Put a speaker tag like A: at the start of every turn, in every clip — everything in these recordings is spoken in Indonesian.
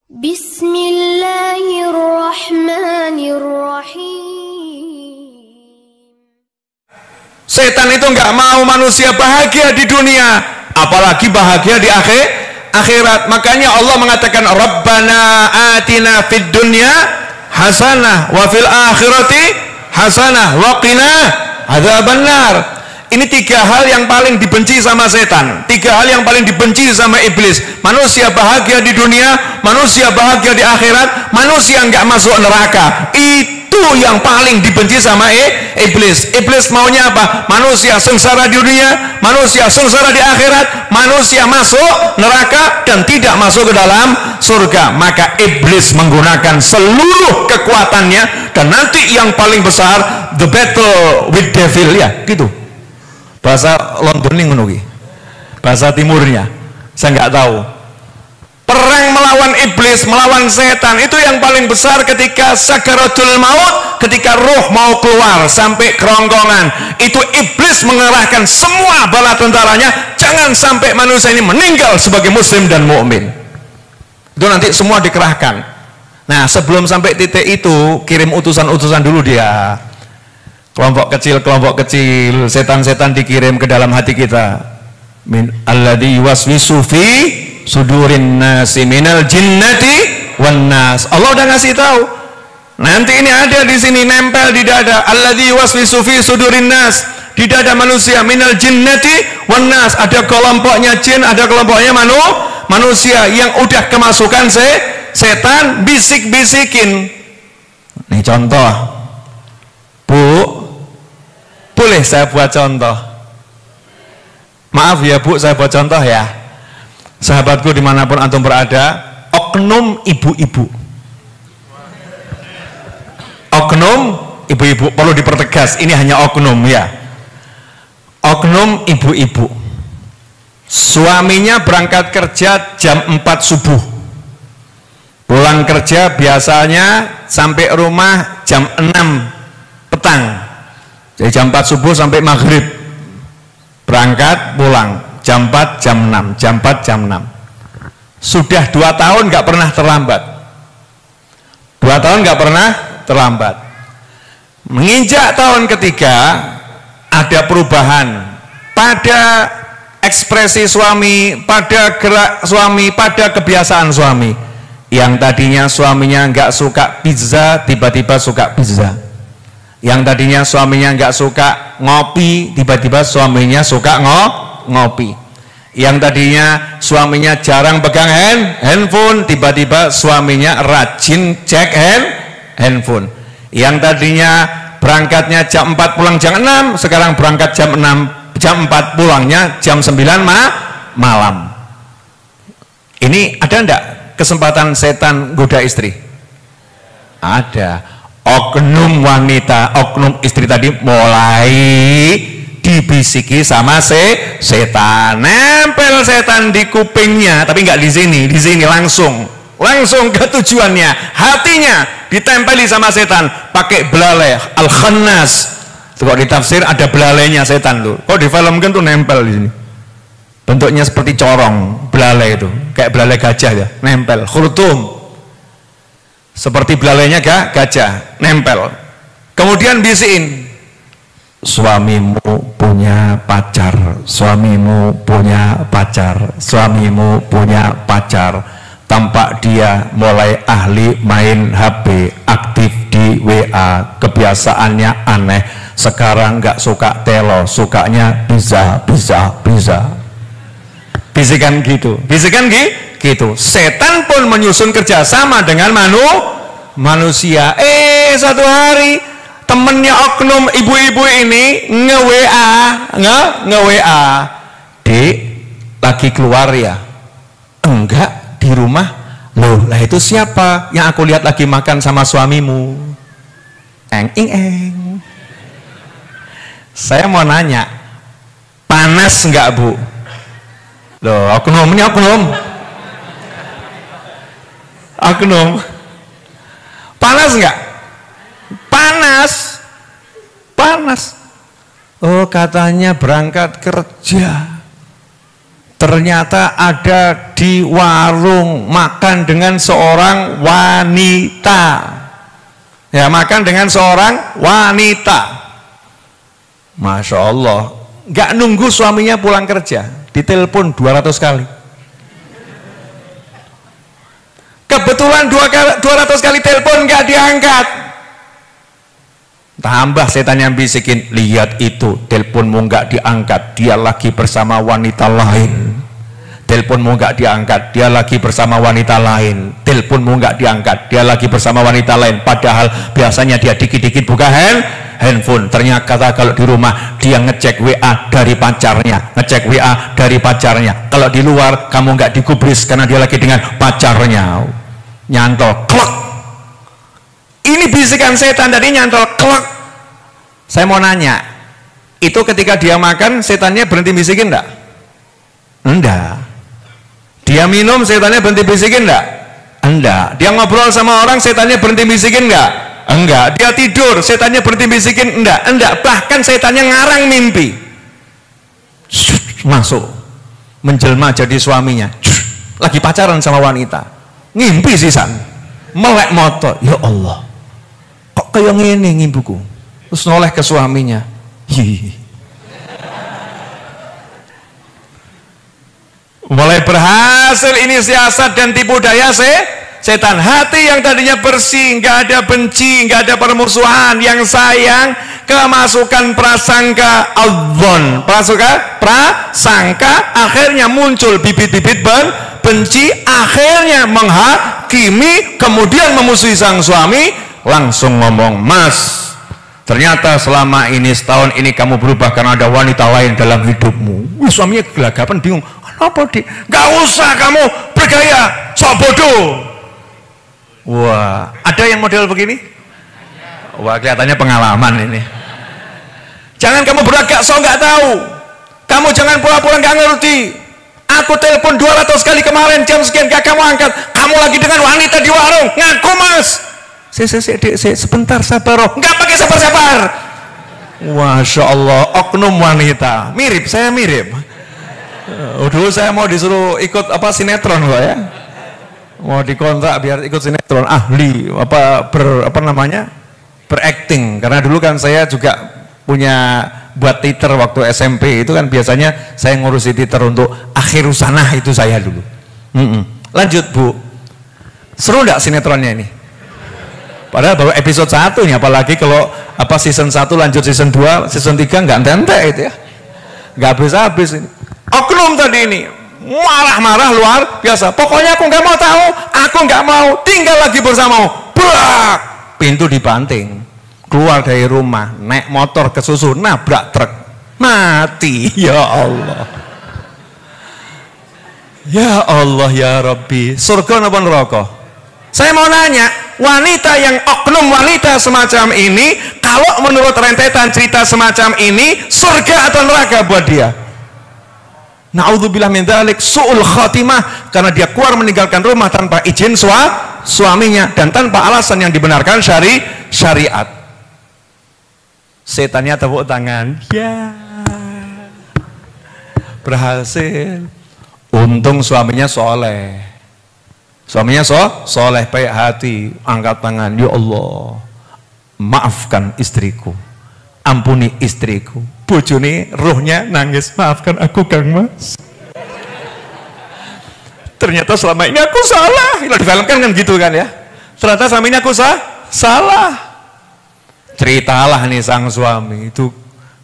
A: Bismillahirrahmanirrahim.
B: Setan itu nggak mau manusia bahagia di dunia, apalagi bahagia di akhirat. Makanya Allah mengatakan Rabbana atina fid dunya hasanah wa fil akhirati hasanah wa qina adzabannar. Ini tiga hal yang paling dibenci sama setan, tiga hal yang paling dibenci sama iblis. Manusia bahagia di dunia, manusia bahagia di akhirat, manusia nggak masuk neraka. Itu yang paling dibenci sama iblis. Iblis maunya apa? Manusia sengsara di dunia, manusia sengsara di akhirat, manusia masuk neraka dan tidak masuk ke dalam surga. Maka iblis menggunakan seluruh kekuatannya, dan nanti yang paling besar, the battle with devil, ya gitu. Bahasa Londoning menunggu, bahasa timurnya saya nggak tahu. Perang melawan iblis, melawan setan, itu yang paling besar ketika sakaratul maut, ketika roh mau keluar sampai kerongkongan. Itu iblis mengerahkan semua bala tentaranya, jangan sampai manusia ini meninggal sebagai muslim dan mukmin. Itu nanti semua dikerahkan. Nah, sebelum sampai titik itu, kirim utusan-utusan dulu dia. Kelompok kecil, setan-setan dikirim ke dalam hati kita. Min alladzi yuwaswisu fi sudurin nasi minal jinnati wan nas. Allah udah ngasih tahu. Nanti ini ada di sini, nempel di dada. Alladzi yuwaswisu fi sudurin nas, di dada manusia, minal jinnati wan nas. Ada kelompoknya jin, ada kelompoknya manusia yang udah kemasukan setan, bisik-bisikin. Nih contoh, Bu, boleh saya buat contoh? Maaf ya Bu, saya buat contoh ya. Sahabatku dimanapun antum berada, oknum ibu-ibu, oknum ibu-ibu, perlu dipertegas, ini hanya oknum ya. Oknum ibu-ibu, suaminya berangkat kerja jam 4 subuh, pulang kerja biasanya sampai rumah jam 6 petang. Jadi jam 4 subuh sampai maghrib, berangkat pulang jam 4 jam 6, jam 4 jam 6. Sudah 2 tahun nggak pernah terlambat, 2 tahun nggak pernah terlambat. Menginjak tahun ketiga ada perubahan pada ekspresi suami, pada gerak suami, pada kebiasaan suami. Yang tadinya suaminya nggak suka pizza, tiba-tiba suka pizza. Yang tadinya suaminya nggak suka ngopi, tiba-tiba suaminya suka ngopi. Yang tadinya suaminya jarang pegang handphone, tiba-tiba suaminya rajin cek handphone. Yang tadinya berangkatnya jam 4 pulang jam 6, sekarang berangkat jam 4 pulangnya jam 9 malam. Ini ada enggak kesempatan setan goda istri? Ada. Oknum wanita, oknum istri tadi mulai dibisiki sama setan, nempel setan di kupingnya, tapi nggak di sini langsung ke tujuannya, hatinya ditempeli sama setan pakai belalai al-khannas. Kalau di tafsir ada belalainya setan tuh, kok di film kan tuh nempel di sini, bentuknya seperti corong, belalai itu kayak belalai gajah ya, nempel khurtum. Seperti belalainya gajah, nempel. Kemudian bisiin, suamimu punya pacar, suamimu punya pacar, suamimu punya pacar. Tampak dia mulai ahli main HP, aktif di WA, kebiasaannya aneh. Sekarang nggak suka telo, sukanya bisa. Bisikan gitu, gitu. Setan pun menyusun kerjasama dengan manusia. Satu hari temennya oknum ibu-ibu ini nge-WA, Dek, lagi keluar ya? Enggak, di rumah. Loh, lah itu siapa yang aku lihat lagi makan sama suamimu? Eng. Saya mau nanya, panas enggak Bu? Loh, oknum ini oknum. Panas enggak? Panas. Oh, katanya berangkat kerja. ternyata ada di warung makan dengan seorang wanita. Ya, makan dengan seorang wanita. Masya Allah, nggak nunggu suaminya pulang kerja, ditelepon 200 kali. Kebetulan 200 kali telepon nggak diangkat. Tambah setan yang bisikin, lihat itu, teleponmu nggak diangkat, dia lagi bersama wanita lain. Teleponmu nggak diangkat, dia lagi bersama wanita lain. Teleponmu nggak diangkat, dia lagi bersama wanita lain. Padahal biasanya dia dikit-dikit buka handphone. Ternyata kalau di rumah dia ngecek WA dari pacarnya, ngecek WA dari pacarnya. Kalau di luar kamu nggak digubris karena dia lagi dengan pacarnya. Nyantol, klek. Ini bisikan setan tadi, nyantol, klek. Saya mau nanya, itu ketika dia makan setannya berhenti bisikin enggak? Enggak. Dia minum setannya berhenti bisikin enggak? Enggak. Dia ngobrol sama orang setannya berhenti bisikin enggak? Enggak. Dia tidur setannya berhenti bisikin enggak? Enggak. Bahkan setannya ngarang mimpi. Masuk, menjelma jadi suaminya. Lagi pacaran sama wanita, ngimpi sisan, melek motor. Ya Allah, kok kayak gini ngimpiku? Terus noleh ke suaminya. Mulai berhasil ini siasat dan tipu daya setan. Hati yang tadinya bersih, nggak ada benci, nggak ada permusuhan, yang sayang, kemasukan prasangka adzon, prasangka, akhirnya muncul bibit-bibit benci, akhirnya menghakimi, kemudian memusuhi sang suami. Langsung ngomong, Mas, ternyata selama ini, setahun ini kamu berubah karena ada wanita lain dalam hidupmu. Suaminya gelagapan, bingung. Kenapa di? Gak usah kamu bergaya, sok bodoh. Wah, ada yang model begini? Wah, kelihatannya pengalaman ini. Jangan kamu beragak sok gak tahu. Kamu jangan pura-pura gak ngerti. Aku telepon 200 kali kemarin, jam sekian gak kamu angkat. Kamu lagi dengan wanita di warung, ngaku Mas. Sebentar, sabar. Enggak pakai sabar-sabar. Masya Allah, oknum wanita. Mirip, saya mirip. Dulu saya mau disuruh ikut sinetron kok ya. Mau dikontrak biar ikut sinetron, ahli berakting. Karena dulu kan saya juga punya buat teater waktu SMP, itu kan biasanya saya ngurusi teater untuk akhir usanah, itu saya dulu. Lanjut Bu, seru enggak sinetronnya ini? Padahal baru episode 1 nih, apalagi kalau season 1 lanjut season 2, season 3 nggak entek itu ya. Nggak habis-habis ini. Oknum tadi ini marah-marah luar biasa. Pokoknya aku nggak mau tahu, aku nggak mau tinggal lagi bersamamu. Brak! Pintu dibanting. Keluar dari rumah, naik motor ke susu, nabrak truk. Mati. Ya Allah. Ya Allah ya Rabbi. Surga apa neraka? Saya mau nanya, wanita yang oknum wanita semacam ini, kalau menurut rentetan cerita semacam ini, surga atau neraka buat dia? Na'udzubillah min dzalik, su'ul khatimah, karena dia keluar meninggalkan rumah tanpa izin suaminya dan tanpa alasan yang dibenarkan syariat. Setannya tepuk tangan. Ya. Berhasil. Untung suaminya soleh. Suaminya soleh, baik hati, angkat tangan, ya Allah, maafkan istriku, ampuni istriku. Bojone rohnya nangis, maafkan aku Kang Mas. Ternyata selama ini aku salah. Difilmkan kan gitu kan ya. Ternyata selama ini aku salah. Ceritalah nih sang suami itu,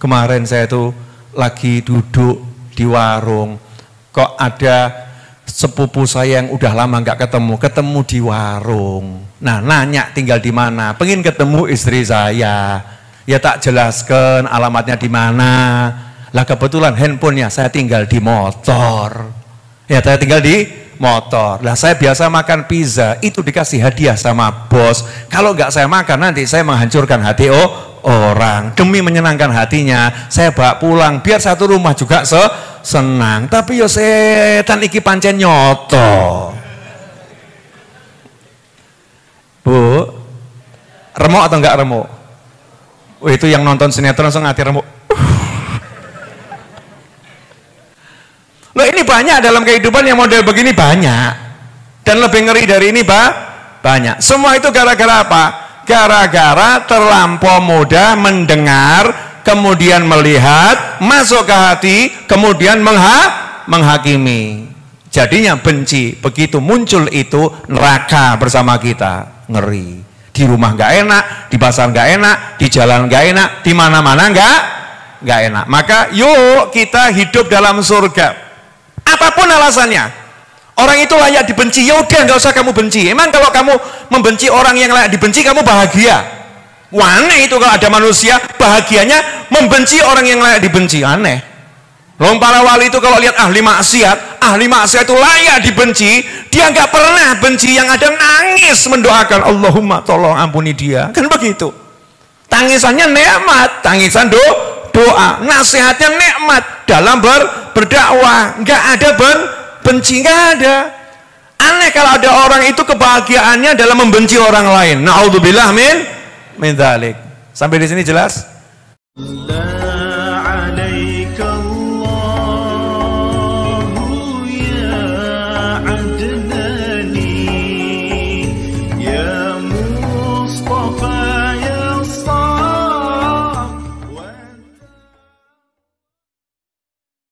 B: kemarin saya tuh lagi duduk di warung, kok ada sepupu saya yang udah lama nggak ketemu di warung. Nah, nanya tinggal di mana, pengen ketemu istri saya. Ya tak jelaskan alamatnya di mana. Lah kebetulan handphonenya saya tinggal di motor. Ya saya tinggal di motor. Lah saya biasa makan pizza, itu dikasih hadiah sama bos. Kalau nggak saya makan nanti saya menghancurkan hati orang. Demi menyenangkan hatinya, saya bawa pulang biar satu rumah juga senang. Tapi yo setan iki pancen nyoto. Bu, remuk atau enggak remuk? Oh, itu yang nonton sinetron langsung hati remuk. Loh, ini banyak dalam kehidupan yang model begini banyak. Dan lebih ngeri dari ini banyak. Semua itu gara-gara apa? Gara-gara terlampau mudah mendengar, kemudian melihat, masuk ke hati, kemudian menghakimi. Jadinya benci. Begitu muncul itu, neraka bersama kita. Ngeri. Di rumah nggak enak, di pasar nggak enak, di jalan nggak enak, di mana-mana nggak enak. Maka yuk kita hidup dalam surga. Apapun alasannya. Orang itu layak dibenci, ya udah nggak usah kamu benci. Emang kalau kamu membenci orang yang layak dibenci, kamu bahagia? Aneh itu kalau ada manusia bahagianya membenci orang yang layak dibenci, aneh. Loh, para wali itu kalau lihat ahli maksiat itu layak dibenci, dia nggak pernah benci, yang ada nangis mendoakan, Allahumma tolong ampuni dia, kan begitu. Tangisannya nikmat, tangisan doa, nasihatnya nikmat dalam berdakwah, nggak ada benci, nggak ada. Aneh kalau ada orang itu kebahagiaannya dalam membenci orang lain. Na'udzubillah min dzalik. Sampai di sini jelas?